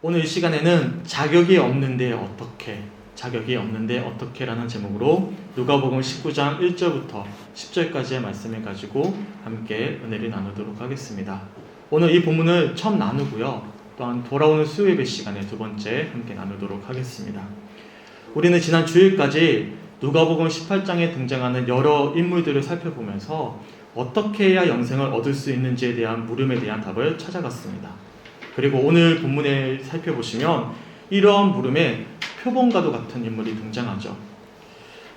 오늘 이 시간에는 자격이 없는데 어떻게 라는 제목으로 누가복음 19장 1절부터 10절까지의 말씀을 가지고 함께 은혜를 나누도록 하겠습니다. 오늘 이 본문을 처음 나누고요. 또한 돌아오는 수요예배 시간에 두 번째 함께 나누도록 하겠습니다. 우리는 지난 주일까지 누가복음 18장에 등장하는 여러 인물들을 살펴보면서 어떻게 해야 영생을 얻을 수 있는지에 대한 물음에 대한 답을 찾아갔습니다. 그리고 오늘 본문을 살펴보시면 이러한 물음에 표본과도 같은 인물이 등장하죠.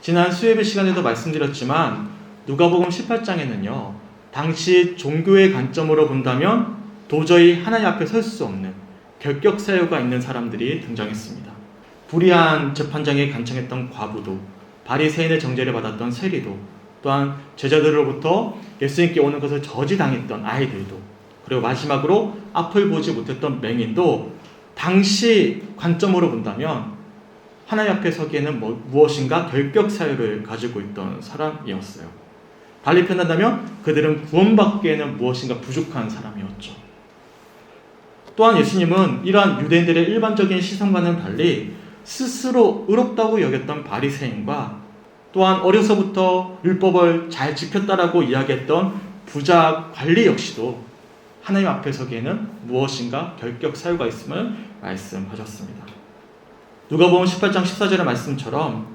지난 수요예배 시간에도 말씀드렸지만 누가복음 18장에는요. 당시 종교의 관점으로 본다면 도저히 하나님 앞에 설 수 없는 결격 사유가 있는 사람들이 등장했습니다. 불의한 재판장에 간청했던 과부도, 바리새인의 정죄를 받았던 세리도, 또한 제자들로부터 예수님께 오는 것을 저지당했던 아이들도, 그리고 마지막으로 앞을 보지 못했던 맹인도 당시 관점으로 본다면 하나님 앞에 서기에는 무엇인가 결격 사유를 가지고 있던 사람이었어요. 달리 표현한다면 그들은 구원받기에는 무엇인가 부족한 사람이었죠. 또한 예수님은 이러한 유대인들의 일반적인 시선과는 달리 스스로 의롭다고 여겼던 바리새인과 또한 어려서부터 율법을 잘 지켰다라고 이야기했던 부자 관리 역시도 하나님 앞에 서기에는 무엇인가 결격 사유가 있음을 말씀하셨습니다. 누가복음 18장 14절의 말씀처럼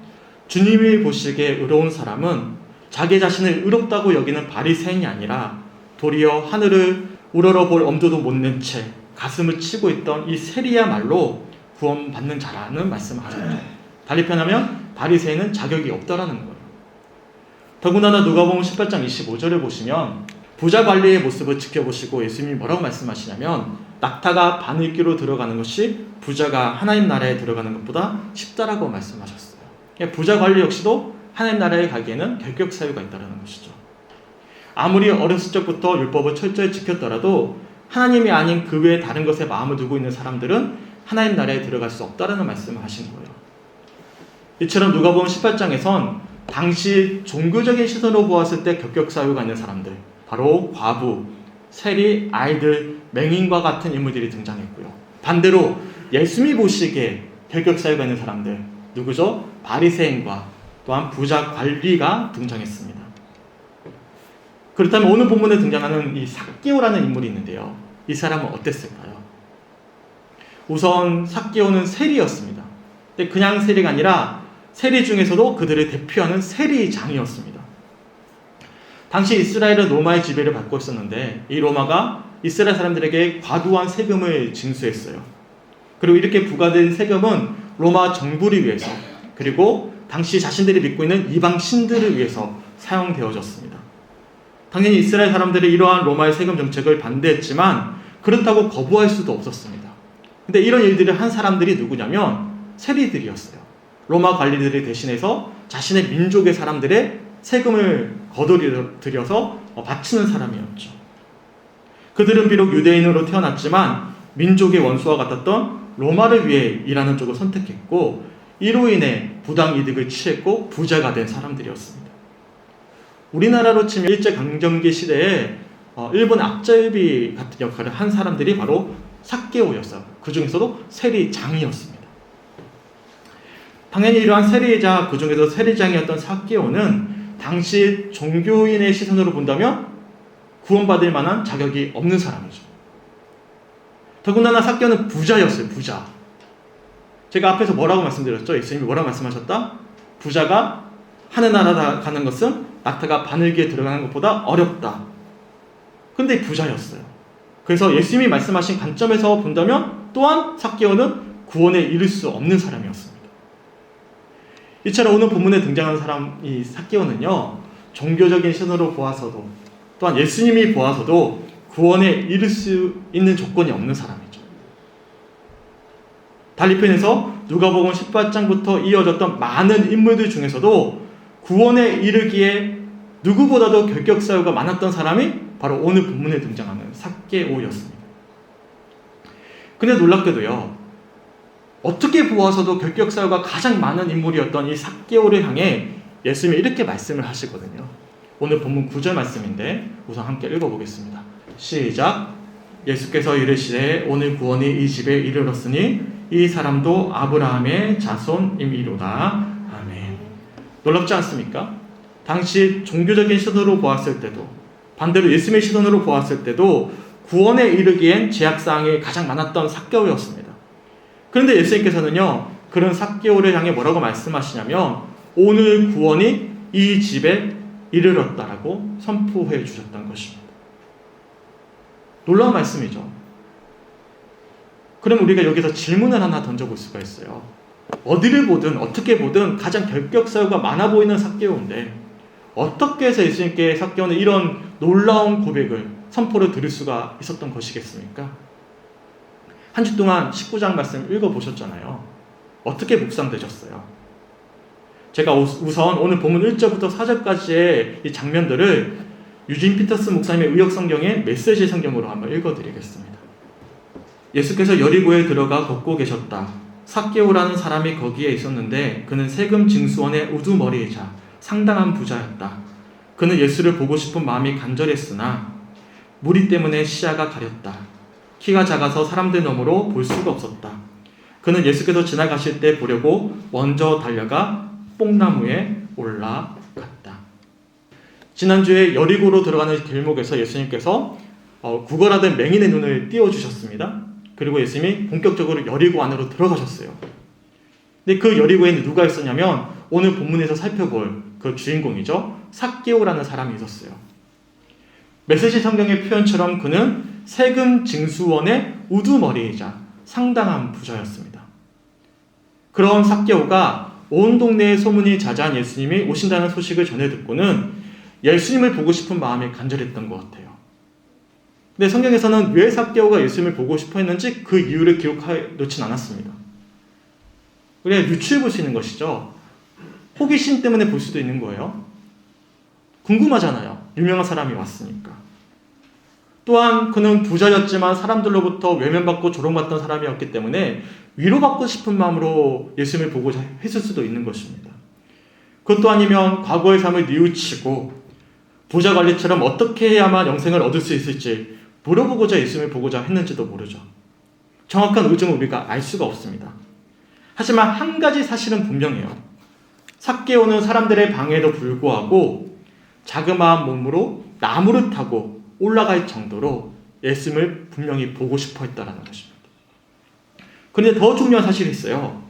주님이 보시기에 의로운 사람은 자기 자신을 의롭다고 여기는 바리새인이 아니라 도리어 하늘을 우러러볼 엄두도 못 낸 채 가슴을 치고 있던 이 세리야말로 구원받는 자라는 말씀을 하셨죠. 달리 표현하면 바리새인은 자격이 없다라는 거예요. 더군다나 누가복음 18장 25절을 보시면 부자 관리의 모습을 지켜보시고 예수님이 뭐라고 말씀하시냐면 낙타가 바늘귀로 들어가는 것이 부자가 하나님 나라에 들어가는 것보다 쉽다라고 말씀하셨어요. 부자 관리 역시도 하나님 나라에 가기에는 결격 사유가 있다는 것이죠. 아무리 어렸을 적부터 율법을 철저히 지켰더라도 하나님이 아닌 그 외에 다른 것에 마음을 두고 있는 사람들은 하나님 나라에 들어갈 수 없다라는 말씀을 하신 거예요. 이처럼 누가복음 18장에선 당시 종교적인 시선으로 보았을 때 결격 사유가 있는 사람들, 바로 과부, 세리, 아이들, 맹인과 같은 인물들이 등장했고요. 반대로 예수님이 보시기에 결격 사유가 있는 사람들, 누구죠? 바리새인과 또한 부자 관리가 등장했습니다. 그렇다면 오늘 본문에 등장하는 이 삭개오라는 인물이 있는데요. 이 사람은 어땠을까요? 우선 삭개오는 세리였습니다. 근데 그냥 세리가 아니라 세리 중에서도 그들을 대표하는 세리장이었습니다. 당시 이스라엘은 로마의 지배를 받고 있었는데 이 로마가 이스라엘 사람들에게 과도한 세금을 징수했어요. 그리고 이렇게 부과된 세금은 로마 정부를 위해서 그리고 당시 자신들이 믿고 있는 이방 신들을 위해서 사용되어졌습니다. 당연히 이스라엘 사람들이 이러한 로마의 세금 정책을 반대했지만 그렇다고 거부할 수도 없었습니다. 근데 이런 일들을 한 사람들이 누구냐면 세리들이었어요. 로마 관리들을 대신해서 자신의 민족의 사람들의 세금을 거둬들여서 바치는 사람이었죠. 그들은 비록 유대인으로 태어났지만 민족의 원수와 같았던 로마를 위해 일하는 쪽을 선택했고 이로 인해 부당 이득을 취했고 부자가 된 사람들이었습니다. 우리나라로 치면 일제강점기 시대에 일본 악잘비 같은 역할을 한 사람들이 바로 삭개오였어요. 그 중에서도 세리장이었습니다. 당연히 이러한 세리이자 그 중에서 세리장이었던 삭개오는 당시 종교인의 시선으로 본다면 구원받을 만한 자격이 없는 사람이죠. 더군다나 삭개오는 부자였어요. 부자. 제가 앞에서 뭐라고 말씀드렸죠? 예수님이 뭐라고 말씀하셨다? 부자가 하늘나라 가는 것은 낙타가 바늘귀에 들어가는 것보다 어렵다. 근데 부자였어요. 그래서 예수님이 말씀하신 관점에서 본다면 또한 삭개오는 구원에 이를 수 없는 사람이었습니다. 이처럼 오늘 본문에 등장하는 사람, 이 삭개오는요, 종교적인 시선으로 보아서도 또한 예수님이 보아서도 구원에 이를 수 있는 조건이 없는 사람이죠. 달리 표현해서 누가복음 18장부터 이어졌던 많은 인물들 중에서도 구원에 이르기에 누구보다도 결격 사유가 많았던 사람이 바로 오늘 본문에 등장하는 삭개오였습니다. 근데 놀랍게도요, 어떻게 보아서도 결격 사유가 가장 많은 인물이었던 이 삭개오를 향해 예수님이 이렇게 말씀을 하시거든요. 오늘 본문 9절 말씀인데 우선 함께 읽어보겠습니다. 시작. 예수께서 이르시되 오늘 구원이 이 집에 이르렀으니 이 사람도 아브라함의 자손임이로다. 아멘. 놀랍지 않습니까? 당시 종교적인 시선으로 보았을 때도, 반대로 예수님의 시선으로 보았을 때도 구원에 이르기엔 제약사항이 가장 많았던 삭개오였습니다. 그런데 예수님께서는요, 그런 삭개오를 향해 뭐라고 말씀하시냐면 오늘 구원이 이 집에 이르렀다라고 선포해 주셨던 것입니다. 놀라운 말씀이죠. 그럼 우리가 여기서 질문을 하나 던져볼 수가 있어요. 어디를 보든 어떻게 보든 가장 결격 사유가 많아 보이는 삭개오인데 어떻게 해서 예수님께 삭개오는 이런 놀라운 고백을, 선포를 들을 수가 있었던 것이겠습니까? 한 주 동안 19장 말씀 읽어보셨잖아요. 어떻게 묵상되셨어요? 제가 우선 오늘 본문 1절부터 4절까지의 이 장면들을 유진 피터스 목사님의 의역성경의 메시지 성경으로 한번 읽어드리겠습니다. 예수께서 여리고에 들어가 걷고 계셨다. 삭개오라는 사람이 거기에 있었는데 그는 세금 징수원의 우두머리이자 상당한 부자였다. 그는 예수를 보고 싶은 마음이 간절했으나 무리 때문에 시야가 가렸다. 키가 작아서 사람들 너머로 볼 수가 없었다. 그는 예수께서 지나가실 때 보려고 먼저 달려가 뽕나무에 올라갔다. 지난주에 여리고로 들어가는 길목에서 예수님께서 구걸하던 맹인의 눈을 띄워주셨습니다. 그리고 예수님이 본격적으로 여리고 안으로 들어가셨어요. 근데 그 여리고에는 누가 있었냐면 오늘 본문에서 살펴볼 그 주인공이죠. 삭개오라는 사람이 있었어요. 메시지 성경의 표현처럼 그는 세금 징수원의 우두머리이자 상당한 부자였습니다. 그런 삭개오가 온 동네에 소문이 자자한 예수님이 오신다는 소식을 전해 듣고는 예수님을 보고 싶은 마음이 간절했던 것 같아요. 근데 성경에서는 왜 삭개오가 예수님을 보고 싶어 했는지 그 이유를 기록해 놓진 않았습니다. 우리가 유추해 볼 수 있는 것이죠. 호기심 때문에 볼 수도 있는 거예요. 궁금하잖아요. 유명한 사람이 왔으니까. 또한 그는 부자였지만 사람들로부터 외면받고 조롱받던 사람이었기 때문에 위로받고 싶은 마음으로 예수님을 보고자 했을 수도 있는 것입니다. 그것도 아니면 과거의 삶을 뉘우치고 부자 관리처럼 어떻게 해야만 영생을 얻을 수 있을지 물어보고자 예수님을 보고자 했는지도 모르죠. 정확한 의중을 우리가 알 수가 없습니다. 하지만 한 가지 사실은 분명해요. 삭개오는 사람들의 방해에도 불구하고 자그마한 몸으로 나무를 타고 올라갈 정도로 예수님을 분명히 보고 싶어 했다는 것입니다. 그런데 더 중요한 사실이 있어요.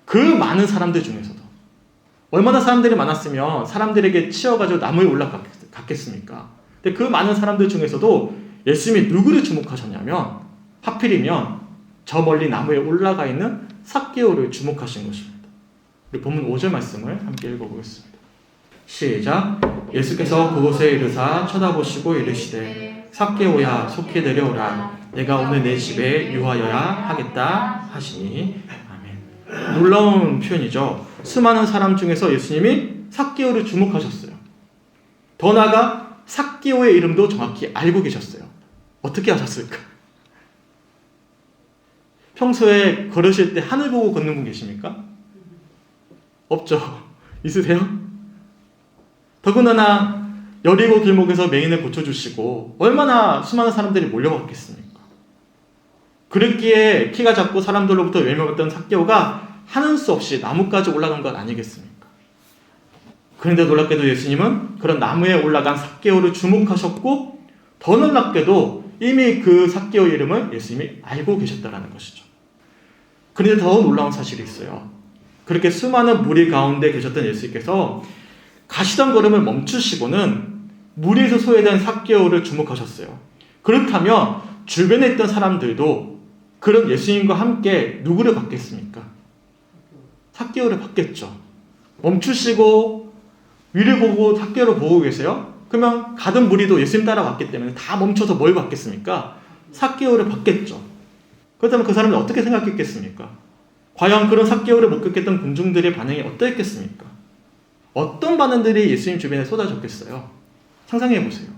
그 많은 사람들 중에서도 얼마나 사람들이 많았으면 사람들에게 치여가지고 나무에 올라갔겠습니까? 근데 그 많은 사람들 중에서도 예수님이 누구를 주목하셨냐면 하필이면 저 멀리 나무에 올라가 있는 삭개오를 주목하신 것입니다. 우리 본문 5절 말씀을 함께 읽어보겠습니다. 시작. 예수께서 그곳에 이르사 쳐다보시고 이르시되 삭개오야 속히 내려오라. 내가 오늘 내 집에 유하여야 하겠다 하시니. 아멘. 놀라운 표현이죠. 수많은 사람 중에서 예수님이 삭개오를 주목하셨어요. 더 나아가 삭개오의 이름도 정확히 알고 계셨어요. 어떻게 하셨을까? 평소에 걸으실 때 하늘 보고 걷는 분 계십니까? 없죠. 있으세요? 더군다나 여리고 길목에서 맹인을 고쳐주시고 얼마나 수많은 사람들이 몰려왔겠습니까? 그랬기에 키가 작고 사람들로부터 외면받던 삭개오가 하는 수 없이 나무까지 올라간 것 아니겠습니까? 그런데 놀랍게도 예수님은 그런 나무에 올라간 삭개오를 주목하셨고 더 놀랍게도 이미 그 삭개오 이름을 예수님이 알고 계셨다는 것이죠. 그런데 더 놀라운 사실이 있어요. 그렇게 수많은 무리 가운데 계셨던 예수님께서 가시던 걸음을 멈추시고는 무리에서 소외된 삭개오를 주목하셨어요. 그렇다면 주변에 있던 사람들도 그런 예수님과 함께 누구를 받겠습니까? 삭개오를 받겠죠. 멈추시고 위를 보고 삭개오를 보고 계세요? 그러면 가던 무리도 예수님 따라왔기 때문에 다 멈춰서 뭘 받겠습니까? 삭개오를 받겠죠. 그렇다면 그 사람이 어떻게 생각했겠습니까? 과연 그런 삭개오를 목격했던 군중들의 반응이 어떠했겠습니까? 어떤 반응들이 예수님 주변에 쏟아졌겠어요? 상상해 보세요.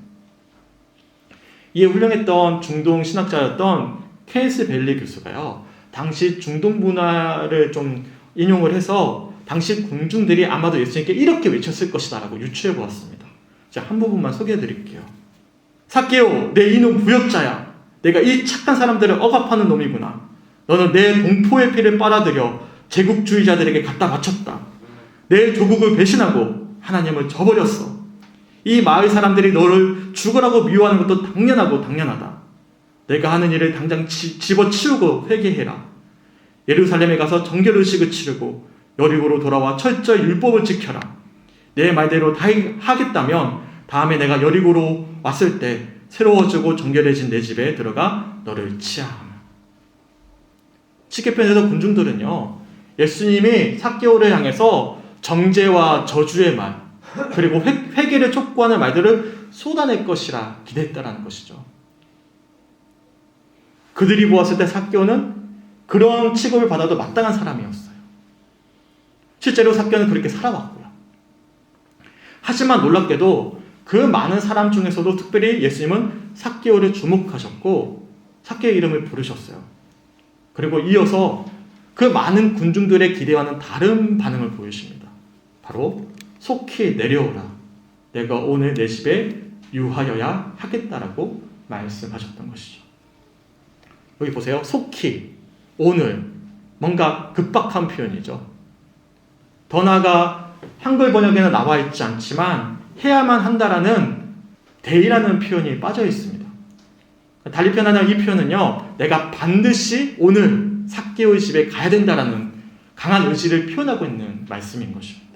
이에 훌륭했던 중동 신학자였던 케이스 벨리 교수가요, 당시 중동 문화를 좀 인용을 해서 당시 군중들이 아마도 예수님께 이렇게 외쳤을 것이다 라고 유추해 보았습니다. 자, 한 부분만 소개해 드릴게요. 삭개오, 내 이놈 부역자야. 내가 이 착한 사람들을 억압하는 놈이구나. 너는 내 동포의 피를 빨아들여 제국주의자들에게 갖다 바쳤다. 내 조국을 배신하고 하나님을 저버렸어. 이 마을 사람들이 너를 죽으라고 미워하는 것도 당연하다. 내가 하는 일을 당장 집어치우고 회개해라. 예루살렘에 가서 정결의식을 치르고 여리고로 돌아와 철저히 율법을 지켜라. 내 말대로 다 하겠다면 다음에 내가 여리고로 왔을 때 새로워지고 정결해진 내 집에 들어가 너를 치하하며. 시계편에서 군중들은요, 예수님이 삭개오를 향해서 정죄와 저주의 말, 그리고 회개를 촉구하는 말들을 쏟아낼 것이라 기대했다라는 것이죠. 그들이 보았을 때 삭개오는 그런 취급을 받아도 마땅한 사람이었어요. 실제로 삭개오는 그렇게 살아왔고요. 하지만 놀랍게도 그 많은 사람 중에서도 특별히 예수님은 삭개오를 주목하셨고 삭개오의 이름을 부르셨어요. 그리고 이어서 그 많은 군중들의 기대와는 다른 반응을 보이십니다. 바로 속히 내려오라. 내가 오늘 내 집에 유하여야 하겠다라고 말씀하셨던 것이죠. 여기 보세요. 속히, 오늘, 뭔가 급박한 표현이죠. 더 나아가 한글 번역에는 나와 있지 않지만 해야만 한다라는 대이라는 표현이 빠져 있습니다. 달리 표현하는 이 표현은요, 내가 반드시 오늘 삭개오의 집에 가야 된다라는 강한 의지를 표현하고 있는 말씀인 것입니다.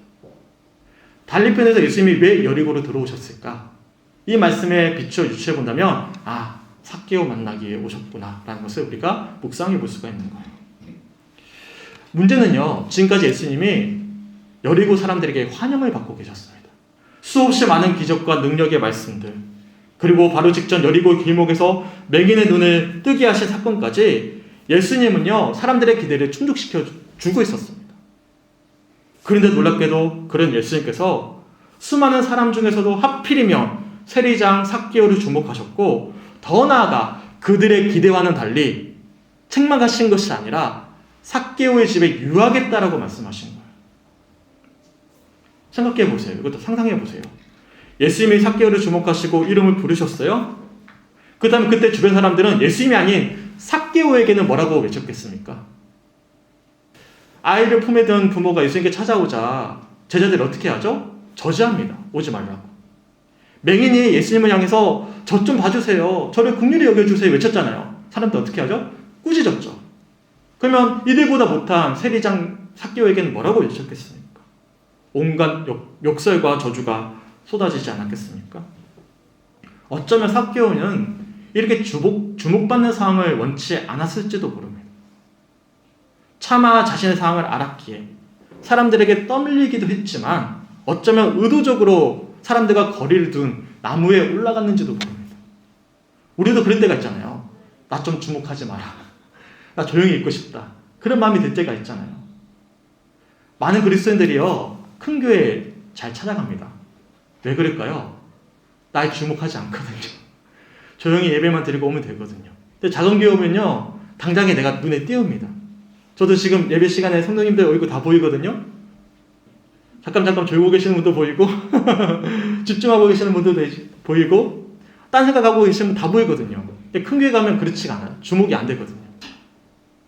달리 표현에서 예수님이 왜 여리고로 들어오셨을까? 이 말씀에 비추어 유추해 본다면 삭개오 만나기 위해 오셨구나 라는 것을 우리가 묵상해 볼 수가 있는 거예요. 문제는요, 지금까지 예수님이 여리고 사람들에게 환영을 받고 계셨습니다. 수없이 많은 기적과 능력의 말씀들, 그리고 바로 직전 여리고 길목에서 맹인의 눈을 뜨게 하신 사건까지 예수님은요, 사람들의 기대를 충족시켜 주고 있었습니다. 그런데 놀랍게도 그런 예수님께서 수많은 사람 중에서도 하필이면 세리장 삭개오를 주목하셨고, 더 나아가 그들의 기대와는 달리 책망하신 것이 아니라 삭개오의 집에 유하겠다라고 말씀하신 거예요. 생각해 보세요. 이것도 상상해 보세요. 예수님이 삭개오를 주목하시고 이름을 부르셨어요. 그 다음에 그때 주변 사람들은 예수님이 아닌 삭개오에게는 뭐라고 외쳤겠습니까? 아이를 품에 든 부모가 예수님께 찾아오자 제자들이 어떻게 하죠? 저지합니다. 오지 말라고. 맹인이 예수님을 향해서 저 좀 봐주세요. 저를 긍휼히 여겨주세요. 외쳤잖아요. 사람들 어떻게 하죠? 꾸짖었죠. 그러면 이들보다 못한 세리장 삭개오에게는 뭐라고 외쳤겠습니까? 온갖 욕설과 저주가 쏟아지지 않았겠습니까? 어쩌면 삭개오는 이렇게 주목받는 상황을 원치 않았을지도 모릅니다. 차마 자신의 상황을 알았기에 사람들에게 떠밀리기도 했지만 어쩌면 의도적으로 사람들과 거리를 둔 나무에 올라갔는지도 모릅니다. 우리도 그런 때가 있잖아요. 나 좀 주목하지 마라. 나 조용히 있고 싶다. 그런 마음이 들 때가 있잖아요. 많은 그리스도인들이요, 큰 교회에 잘 찾아갑니다. 왜 그럴까요? 날 주목하지 않거든요. 조용히 예배만 드리고 오면 되거든요. 근데 작은 교회 오면요, 당장에 내가 눈에 띄웁니다. 저도 지금 예배 시간에 성도님들 얼굴 다 보이거든요. 잠깐 졸고 계시는 분도 보이고 집중하고 계시는 분도 보이고 딴 생각하고 계시는 분 다 보이거든요. 근데 큰 교회 가면 그렇지가 않아요. 주목이 안 되거든요.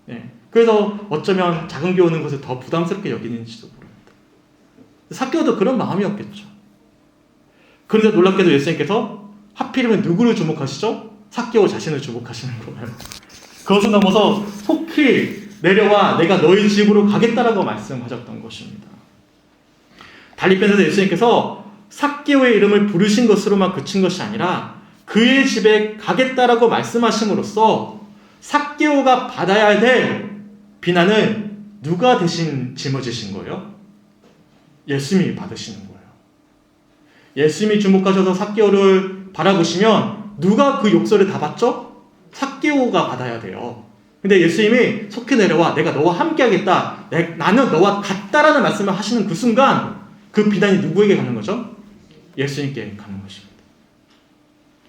네. 그래서 어쩌면 작은 교회 오는 것을 더 부담스럽게 여기는지도 모릅니다. 삭개오도 그런 마음이었겠죠. 그런데 놀랍게도 예수님께서 하필이면 누구를 주목하시죠? 삭개오 자신을 주목하시는 거예요. 그것을 넘어서 속히 내려와 내가 너희 집으로 가겠다라고 말씀하셨던 것입니다. 달리 편에서 예수님께서 삭개오의 이름을 부르신 것으로만 그친 것이 아니라 그의 집에 가겠다라고 말씀하심으로써 삭개오가 받아야 될 비난을 누가 대신 짊어지신 거예요? 예수님이 받으시는 거예요. 예수님이 주목하셔서 삭개오를 바라보시면 누가 그 욕설을 다 받죠? 삭개오가 받아야 돼요. 근데 예수님이 속히 내려와 내가 너와 함께 하겠다. 나는 너와 같다라는 말씀을 하시는 그 순간 그 비난이 누구에게 가는 거죠? 예수님께 가는 것입니다.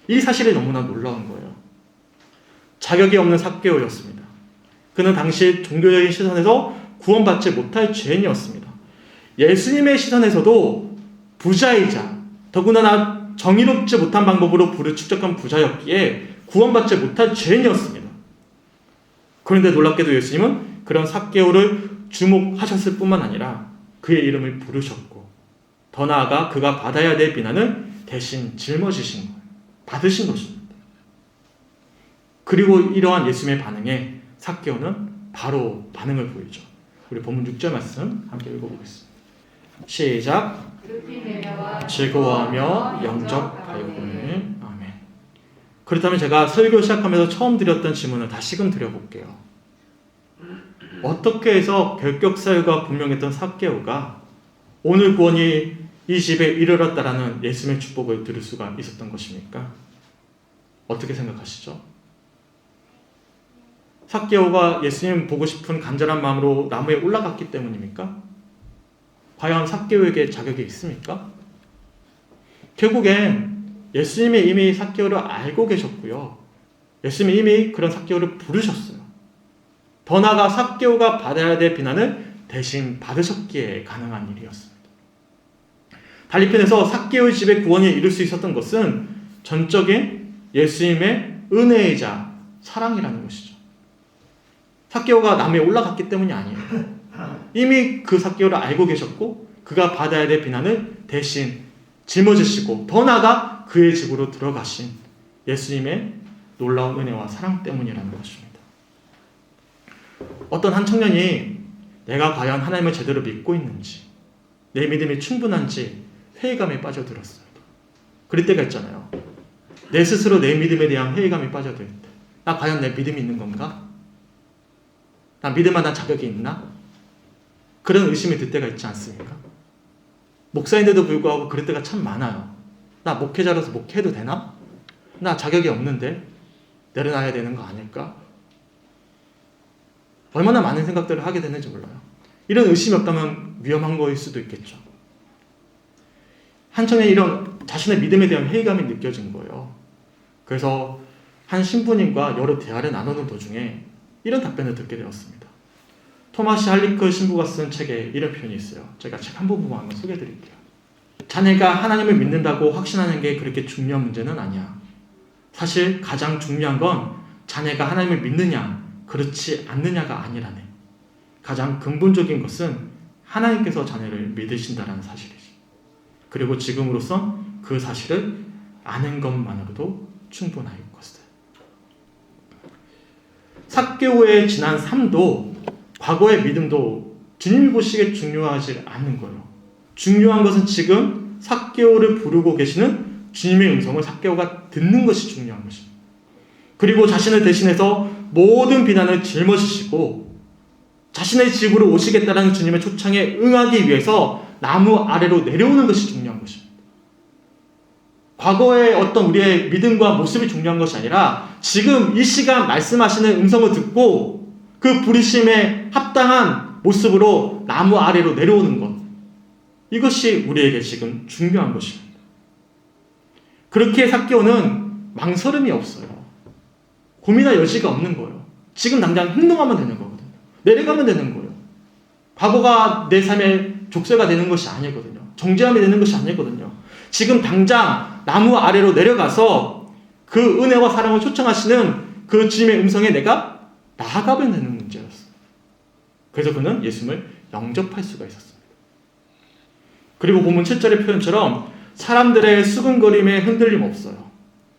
이 사실이 너무나 놀라운 거예요. 자격이 없는 삭개오였습니다. 그는 당시 종교적인 시선에서 구원받지 못할 죄인이었습니다. 예수님의 시선에서도 부자이자 더군다나 정의롭지 못한 방법으로 부를 축적한 부자였기에 구원받지 못할 죄인이었습니다. 그런데 놀랍게도 예수님은 그런 삭개오를 주목하셨을 뿐만 아니라 그의 이름을 부르셨고, 더 나아가 그가 받아야 될 비난을 대신 짊어지신 거예요. 받으신 것입니다. 그리고 이러한 예수님의 반응에 삭개오는 바로 반응을 보이죠. 우리 본문 6절 말씀 함께 읽어보겠습니다. 시작. 즐거워하며 영접하였거늘. 아멘. 그렇다면 제가 설교 시작하면서 처음 드렸던 질문을 다시금 드려볼게요. 어떻게 해서 결격사유가 분명했던 삭개오가 오늘 구원이 이 집에 이르렀다라는 예수님의 축복을 들을 수가 있었던 것입니까? 어떻게 생각하시죠? 삭개오가 예수님 보고 싶은 간절한 마음으로 나무에 올라갔기 때문입니까? 과연 삭개오에게 자격이 있습니까? 결국엔 예수님이 이미 삭개오를 알고 계셨고요. 예수님이 이미 그런 삭개오를 부르셨어요. 더 나아가 삭개오가 받아야 될 비난을 대신 받으셨기에 가능한 일이었습니다. 달리편에서 삭개오의 집에 구원이 이룰 수 있었던 것은 전적인 예수님의 은혜이자 사랑이라는 것이죠. 삭개오가 나무에 올라갔기 때문이 아니에요. 이미 그 삭개오를 알고 계셨고 그가 받아야 될 비난을 대신 짊어지시고 더 나아가 그의 집으로 들어가신 예수님의 놀라운 은혜와 사랑 때문이라는 것입니다. 어떤 한 청년이 내가 과연 하나님을 제대로 믿고 있는지, 내 믿음이 충분한지 회의감에 빠져들었어요. 그럴 때가 있잖아요. 내 스스로 내 믿음에 대한 회의감이 빠져들 때, 나 과연 내 믿음이 있는 건가? 나 믿을 만한 자격이 있나? 그런 의심이 들 때가 있지 않습니까? 목사인데도 불구하고 그럴 때가 참 많아요. 나 목회자로서 목회해도 되나? 나 자격이 없는데 내려놔야 되는 거 아닐까? 얼마나 많은 생각들을 하게 되는지 몰라요. 이런 의심이 없다면 위험한 거일 수도 있겠죠. 한청에 이런 자신의 믿음에 대한 회의감이 느껴진 거예요. 그래서 한 신부님과 여러 대화를 나누는 도중에 이런 답변을 듣게 되었습니다. 토마시 할리크 신부가 쓴 책에 이런 표현이 있어요. 제가 책 한 부분만 한번 소개해 드릴게요. 자네가 하나님을 믿는다고 확신하는 게 그렇게 중요한 문제는 아니야. 사실 가장 중요한 건 자네가 하나님을 믿느냐 그렇지 않느냐가 아니라네. 가장 근본적인 것은 하나님께서 자네를 믿으신다는 사실이지. 그리고 지금으로선 그 사실을 아는 것만으로도 충분할 것이다. 삭개오의 지난 삶도 과거의 믿음도 주님이 보시기에 중요하지 않는 거예요. 중요한 것은 지금 삭개오를 부르고 계시는 주님의 음성을 삭개오가 듣는 것이 중요한 것입니다. 그리고 자신을 대신해서 모든 비난을 짊어지시고 자신의 집으로 오시겠다는 주님의 초청에 응하기 위해서 나무 아래로 내려오는 것이 중요한 것입니다. 과거의 어떤 우리의 믿음과 모습이 중요한 것이 아니라 지금 이 시간 말씀하시는 음성을 듣고 그 부르심에 합당한 모습으로 나무 아래로 내려오는 것, 이것이 우리에게 지금 중요한 것입니다. 그렇게 삭개오는 망설임이 없어요. 고민할 여지가 없는 거예요. 지금 당장 행동하면 되는 거거든요. 내려가면 되는 거예요. 과거가 내 삶의 족쇄가 되는 것이 아니거든요. 정죄함이 되는 것이 아니거든요. 지금 당장 나무 아래로 내려가서 그 은혜와 사랑을 초청하시는 그 주님의 음성에 내가 나아가면 되는 문제였어요. 그래서 그는 예수님을 영접할 수가 있었습니다. 그리고 본문 7절의 표현처럼 사람들의 수근거림에 흔들림 없어요.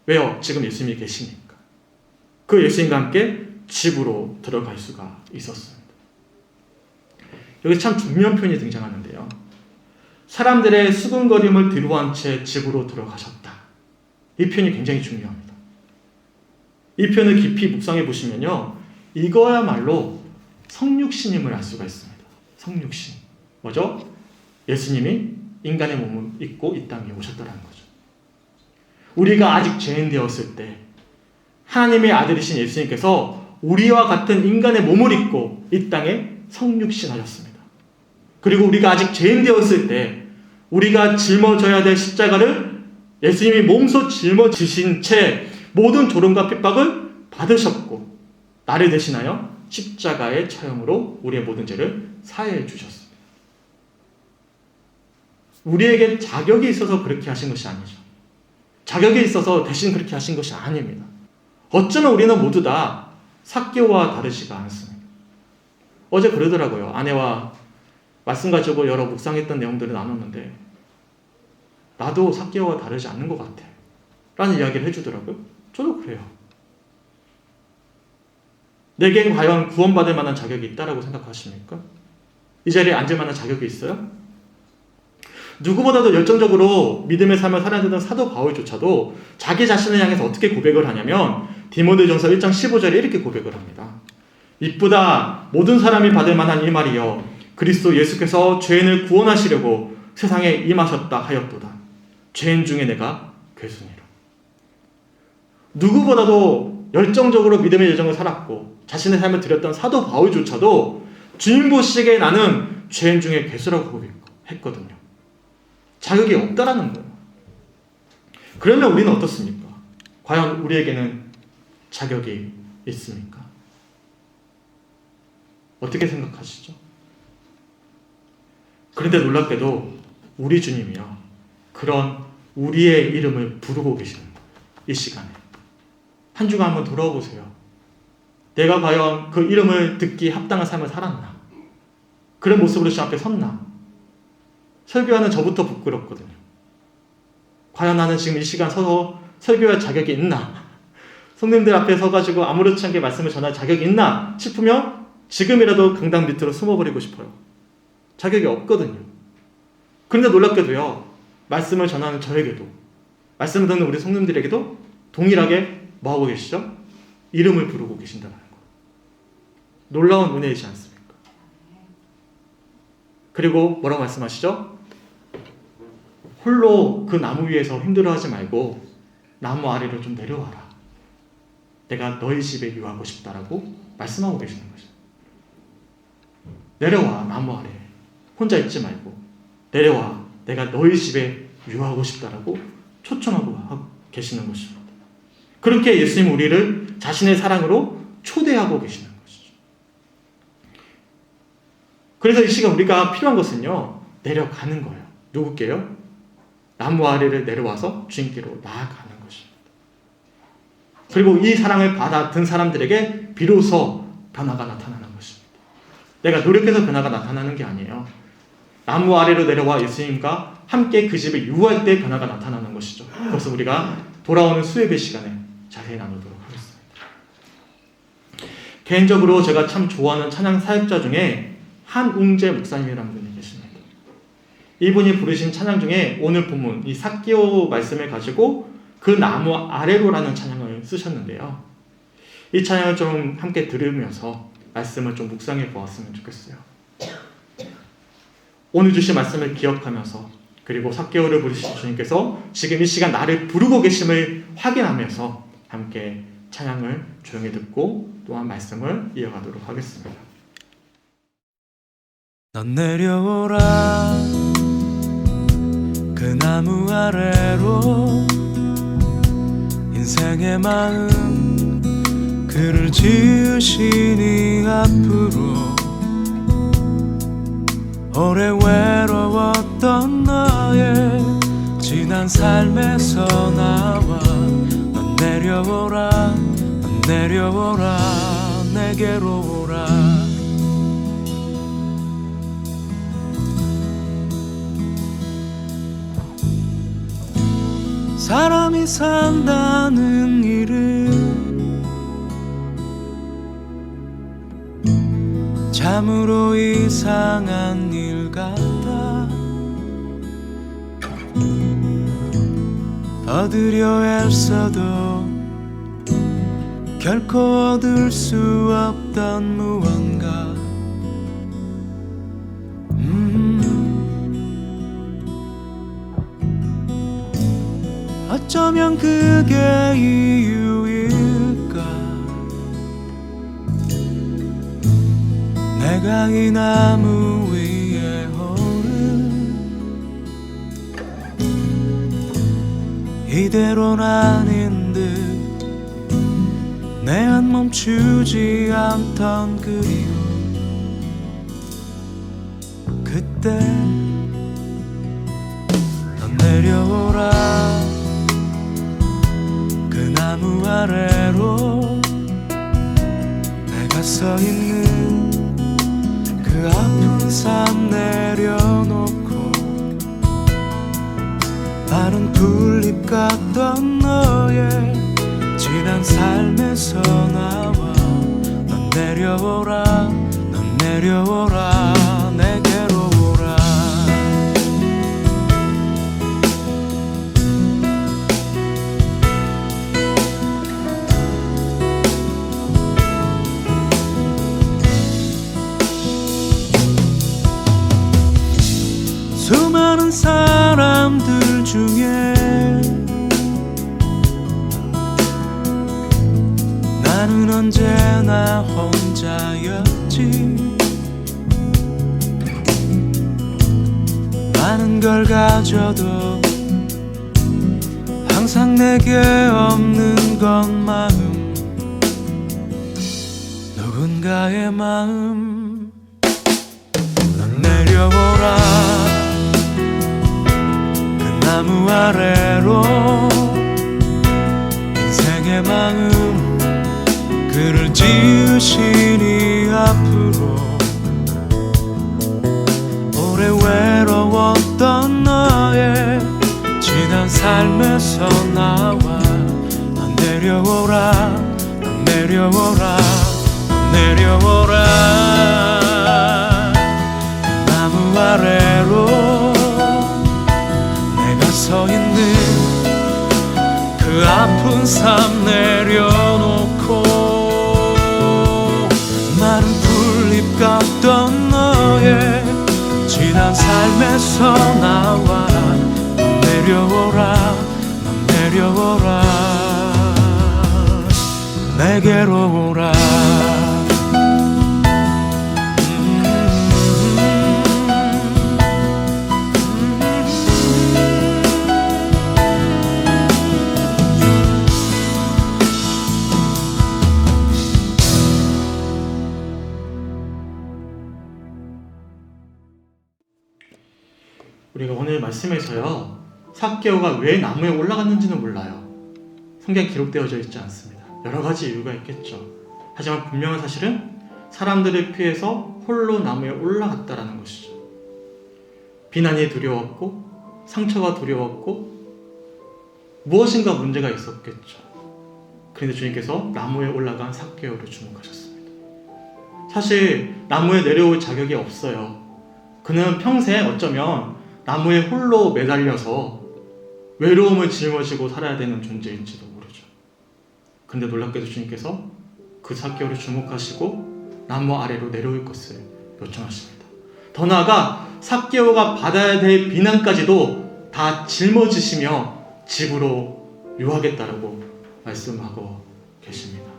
왜요? 지금 예수님이 계시니까. 그 예수님과 함께 집으로 들어갈 수가 있었습니다. 여기 참 중요한 표현이 등장하는데요. 사람들의 수근거림을 뒤로한 채 집으로 들어가셨다. 이 표현이 굉장히 중요합니다. 이 표현을 깊이 묵상해 보시면요, 이거야말로 성육신임을 알 수가 있습니다. 성육신. 뭐죠? 예수님이 인간의 몸을 입고 이 땅에 오셨다는 거죠. 우리가 아직 죄인 되었을 때 하나님의 아들이신 예수님께서 우리와 같은 인간의 몸을 입고 이 땅에 성육신하셨습니다. 그리고 우리가 아직 죄인 되었을 때 우리가 짊어져야 될 십자가를 예수님이 몸소 짊어지신 채 모든 조롱과 핍박을 받으셨고 나를 대신하여 십자가의 처형으로 우리의 모든 죄를 사해해 주셨습니다. 우리에게 자격이 있어서 그렇게 하신 것이 아니죠. 자격이 있어서 대신 그렇게 하신 것이 아닙니다. 어쩌면 우리는 모두 다 삭개오와 다르지가 않습니다. 어제 그러더라고요. 아내와 말씀 가지고 여러 묵상했던 내용들을 나눴는데 나도 삭개오와 다르지 않는 것 같아 라는 이야기를 해주더라고요. 저도 그래요. 내겐 과연 구원받을 만한 자격이 있다라고 생각하십니까? 이 자리에 앉을 만한 자격이 있어요? 누구보다도 열정적으로 믿음의 삶을 살아내던 사도 바울조차도 자기 자신을 향해서 어떻게 고백을 하냐면 디모데전서 1장 15절에 이렇게 고백을 합니다. 이쁘다 모든 사람이 받을 만한 이 말이여 그리스도 예수께서 죄인을 구원하시려고 세상에 임하셨다 하였도다. 죄인 중에 내가 괴순이라. 누구보다도 열정적으로 믿음의 여정을 살았고 자신의 삶을 드렸던 사도 바울조차도 주님 보시기에 나는 죄인 중에 괴수라고 고백했거든요. 자격이 없다라는 거예요. 그러면 우리는 어떻습니까? 과연 우리에게는 자격이 있습니까? 어떻게 생각하시죠? 그런데 놀랍게도 우리 주님이요, 그런 우리의 이름을 부르고 계시는 거예요. 이 시간에 한 주간 한번 돌아보세요. 내가 과연 그 이름을 듣기에 합당한 삶을 살았나? 그런 모습으로 주 앞에 섰나? 설교하는 저부터 부끄럽거든요. 과연 나는 지금 이 시간 서서 설교할 자격이 있나? 성님들 앞에 서가지고 아무렇지 않게 말씀을 전할 자격이 있나 싶으면 지금이라도 강당 밑으로 숨어버리고 싶어요. 자격이 없거든요. 그런데 놀랍게도요, 말씀을 전하는 저에게도, 말씀을 듣는 우리 성님들에게도 동일하게 뭐하고 계시죠? 이름을 부르고 계신다는 거. 놀라운 은혜이지 않습니까? 그리고 뭐라고 말씀하시죠? 홀로 그 나무 위에서 힘들어하지 말고 나무 아래로 좀 내려와라. 내가 너희 집에 유하고 싶다라고 말씀하고 계시는 거죠. 내려와, 나무 아래. 혼자 있지 말고 내려와. 내가 너희 집에 유하고 싶다라고 초청하고 계시는 것입니다. 그렇게 예수님 우리를 자신의 사랑으로 초대하고 계시는 것이죠. 그래서 이 시간 우리가 필요한 것은요, 내려가는 거예요. 누구께요? 나무 아래를 내려와서 주님께로 나아가는 것입니다. 그리고 이 사랑을 받아든 사람들에게 비로소 변화가 나타나는 것입니다. 내가 노력해서 변화가 나타나는 게 아니에요. 나무 아래로 내려와 예수님과 함께 그 집에 유할 때 변화가 나타나는 것이죠. 그래서 우리가 돌아오는 수요예배 시간에 자세히 나누도록 하겠습니다. 개인적으로 제가 참 좋아하는 찬양 사역자 중에 한웅재 목사님이라는 분이 계십니다. 이분이 부르신 찬양 중에 오늘 본문 이 삭개오 말씀을 가지고 그 나무 아래로라는 찬양을 쓰셨는데요. 이 찬양을 좀 함께 들으면서 말씀을 좀 묵상해 보았으면 좋겠어요. 오늘 주신 말씀을 기억하면서 그리고 삭개오를 부르신 주님께서 지금 이 시간 나를 부르고 계심을 확인하면서 함께 찬양을 조용히 듣고 또한 말씀을 이어가도록 하겠습니다. 넌 내려오라 그 나무 아래로 인생의 마음 그를 지으시니 앞으로 오래 외로웠던 너의 지난 삶에서 나와 넌 내려오라 넌 내려오라 내게로 오라 사람이 산다는 일은 참으로 이상한 일 같아 얻으려 애써도 결코 얻을 수 없던 무언가 어쩌면 그게 이유일까 내가 이 나무 위에 오른 이대로는 아닌 듯 내 안 멈추지 않던 그리움 그때 넌 내려오라 그 나무 아래로 서 있는 그 아픈 삶 내려놓고 나는 풀잎 같던 너의 지난 삶에서 나와 넌 내려오라 넌 내려오라 내게로 오라 수많은 사람들 중에 나는 언제나 혼자였지 많은 걸 가져도 항상 내게 없는 건 마음 누군가의 마음 넌 내려오라 그 나무 아래로 인생의 마음 그를 지으시니 앞으로 오래 외로웠던 너의 지난 삶에서 나와 넌 내려오라 넌 내려오라 넌 내려오라 그 나무 아래로 내가 서 있는 그 아픈 삶 내려놓고 마른 풀잎 같던 너의 지난 삶에서 나와 넌 내려오라 넌 내려오라 내게로 오라 우리가 오늘 말씀에서요 삭개오가 왜 나무에 올라갔는지는 몰라요. 성경에 기록되어져 있지 않습니다. 여러 가지 이유가 있겠죠. 하지만 분명한 사실은 사람들을 피해서 홀로 나무에 올라갔다라는 것이죠. 비난이 두려웠고 상처가 두려웠고 무엇인가 문제가 있었겠죠. 그런데 주님께서 나무에 올라간 삭개오를 주목하셨습니다. 사실 나무에 내려올 자격이 없어요. 그는 평생 어쩌면 나무에 홀로 매달려서 외로움을 짊어지고 살아야 되는 존재인지도 모르죠. 그런데 놀랍게도 주님께서 그 삭개오를 주목하시고 나무 아래로 내려올 것을 요청하십니다. 더 나아가 삭개오가 받아야 될 비난까지도 다 짊어지시며 집으로 유하겠다라고 말씀하고 계십니다.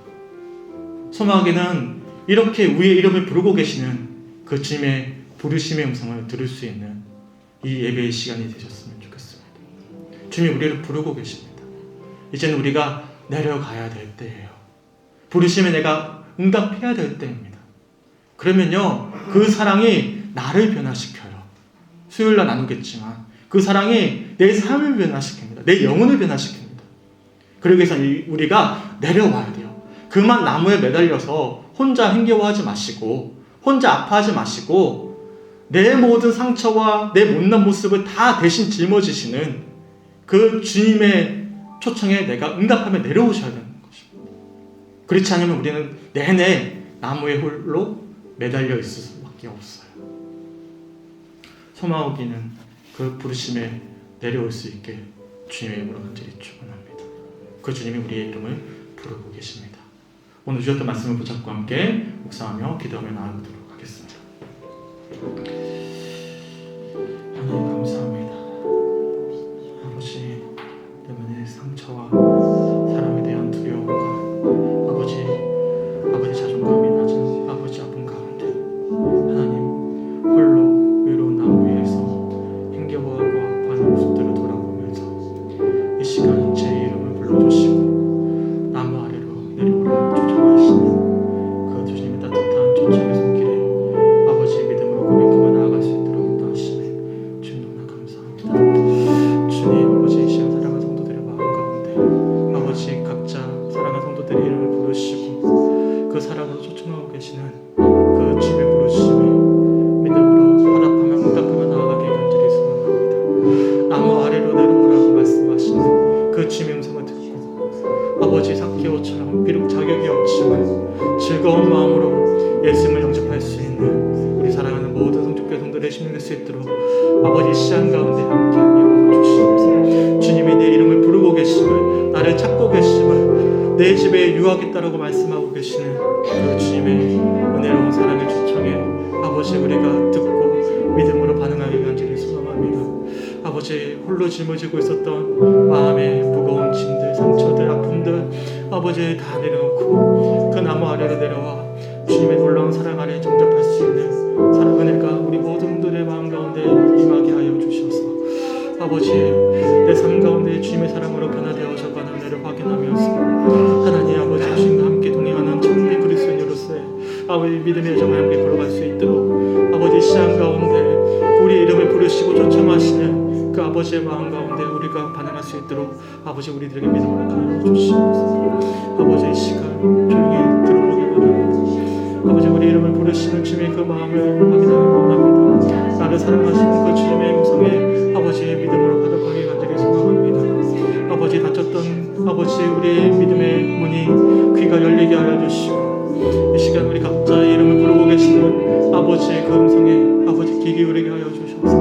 소망하기는 이렇게 우리의 이름을 부르고 계시는 그 주님의 부르심의 음성을 들을 수 있는 이 예배의 시간이 되셨으면 좋겠습니다. 주님이 우리를 부르고 계십니다. 이제는 우리가 내려가야 될 때예요. 부르심에 내가 응답해야 될 때입니다. 그러면요 그 사랑이 나를 변화시켜요. 수요일날 나누겠지만 그 사랑이 내 삶을 변화시킵니다. 내 영혼을 변화시킵니다. 그러기 위해서 우리가 내려와야 돼요. 그만 나무에 매달려서 혼자 힘겨워하지 마시고 혼자 아파하지 마시고 내 모든 상처와 내 못난 모습을 다 대신 짊어지시는 그 주님의 초청에 내가 응답하며 내려오셔야 되는 것입니다. 그렇지 않으면 우리는 내내 나무에 홀로 매달려 있을 수밖에 없어요. 소망하기는 그 부르심에 내려올 수 있게 주님의 이름으로 간절히 축원합니다. 그 주님이 우리의 이름을 부르고 계십니다. 오늘 주셨던 말씀을 붙잡고 함께 묵상하며 기도하며 나아가도록 하겠습니다. 하나님 감사합니다. 아버지 때문에 상처와 사람에 대한 두려움과 아버지 자존감이 낮은 아버지 아픈 가운데 하나님 홀로 외로운 나무 위에서 힘겨워하고 아파하는 모습들을 돌아보면서 이 시간 제 이름을 불러주시고 나무 아래로 내려오라 초청하시는 그 주님의 따뜻한 초청의 손길에 아버지 믿음으로 고백하며 사랑으로 초청하고 계시는 그 주님의 부르심을 믿음으로 화답하며 응답하며 나아가게 간절히 소원합니다. 나무 아래로 내려오라고 말씀하시는 그 주님의 음성을 듣고 아버지 삭개오처럼 비록 자격이 없지만 즐거운 마음으로 예수님을 영접할 수 있는 우리 사랑하는 모든 성족교 성도들의 심령 될 수 있도록 아버지 시간 가운데 함께하여 주시옵소서. 주님이 내 이름을 부르고 계심을, 나를 찾고 계심을, 내 집에 유하겠다라고 말씀하고 계시는 그 주님의 은혜로운 사랑의 초청에 아버지 우리가 듣고 믿음으로 반응하기 간절히 소망합니다. 아버지 홀로 짊어지고 있었던 마음의 무거운 짐들, 상처들, 아픔들 아버지 다 내려놓고 그 나무 아래로 내려와 주님의 놀라운 사랑 아래 정접할 수 있는 사랑 은혜가 우리 모든 분들의 마음 가운데 임하게 하여 주셔서 아버지 내 삶 가운데 주님의 사랑으로 변화되어져가는 은혜를 확인하면서 하나님 아버지 주님과 함께 동행하는 참된 그리스도인으로서의 아버지 믿음의 여정을 함께 걸어갈 수 있도록 아버지 시간 가운데 우리 이름을 부르시고 초청하시는 그 아버지의 마음 가운데 우리가 반응할 수 있도록 아버지 우리들에게 믿음을 가르쳐 주시옵소서. 아버지 이 시간 조용히 들어보기 원합니다. 아버지 우리 이름을 부르시는 주님의 그 마음을 확인하기 원합니다. 나를 사랑하시는 그 주님의 음성에 아버지의 믿음으로 가득하게 간절히 소망합니다. 아버지 다쳤던 아버지 우리의 믿음의 문이 귀가 열리게 하여 주시고 이 시간 우리 각자의 이름을 부르고 계시는 아버지의 그 음성에 아버지 귀 기울이게 하여 주셔서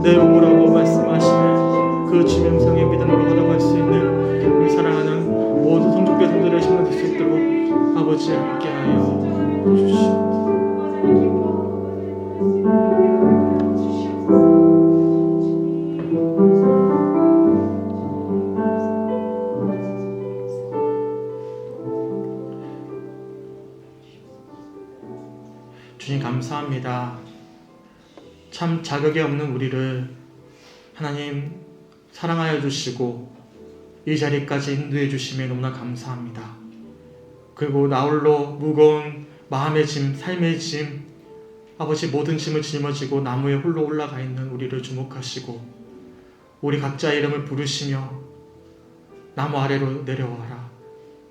내오라고 말씀하시는 그 주님의 음성에 믿음으로 가득할 수 있는 우리 사랑하는 모든 성족교 성도들의 심령 될 수 있도록 아버지 함께하여 주시옵소서. 주님 감사합니다. 참 자격이 없는 우리를 하나님 사랑하여 주시고 이 자리까지 인도해 주심에 너무나 감사합니다. 그리고 나홀로 무거운 마음의 짐, 삶의 짐, 아버지 모든 짐을 짊어지고 나무에 홀로 올라가 있는 우리를 주목하시고 우리 각자의 이름을 부르시며 나무 아래로 내려와라.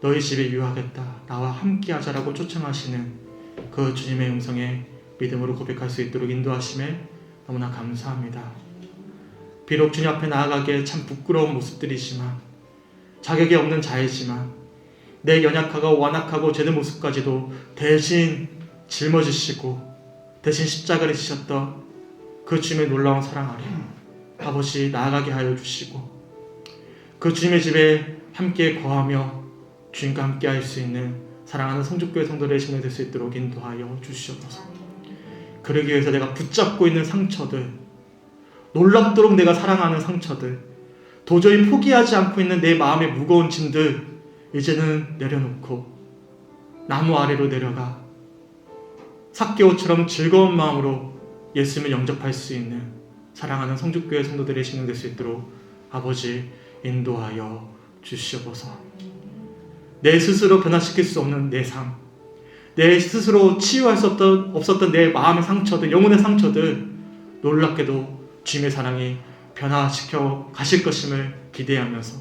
너희 집에 유하겠다. 나와 함께하자라고 초청하시는 그 주님의 음성에 믿음으로 고백할 수 있도록 인도하심에 너무나 감사합니다. 비록 주님 앞에 나아가기에 참 부끄러운 모습들이지만 자격이 없는 자이지만 내 연약하고 완악하고 죄된 모습까지도 대신 짊어지시고 대신 십자가를 지셨던 그 주님의 놀라운 사랑 아래 아버지 나아가게 하여 주시고 그 주님의 집에 함께 거하며 주님과 함께 할 수 있는 사랑하는 성족교회 성도들의 신뢰 될 수 있도록 인도하여 주시옵소서. 그러기 위해서 내가 붙잡고 있는 상처들, 놀랍도록 내가 사랑하는 상처들, 도저히 포기하지 않고 있는 내 마음의 무거운 짐들 이제는 내려놓고 나무 아래로 내려가 삭개오처럼 즐거운 마음으로 예수님을 영접할 수 있는 사랑하는 성족교회 성도들의 신뢰 될 수 있도록 아버지 인도하여 주시옵소서. 내 스스로 변화시킬 수 없는 내 삶, 내 스스로 치유할 수 없었던 내 마음의 상처들, 영혼의 상처들 놀랍게도 주님의 사랑이 변화시켜 가실 것임을 기대하면서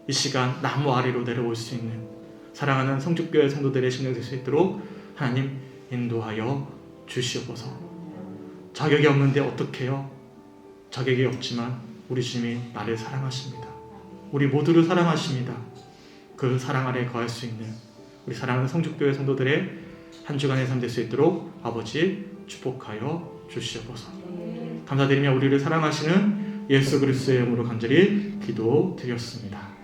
이 시간 나무 아래로 내려올 수 있는 사랑하는 성족교회 성도들의 심령 될 수 있도록 하나님 인도하여 주시옵소서. 자격이 없는데 어떡해요? 자격이 없지만 우리 주님이 나를 사랑하십니다. 우리 모두를 사랑하십니다. 그 사랑 아래 거할 수 있는 우리 사랑하는 성족교회 성도들의 한 주간의 삶 될 수 있도록 아버지 축복하여 주시옵소서. 감사드리며 우리를 사랑하시는 예수 그리스도의 이름으로 간절히 기도드렸습니다.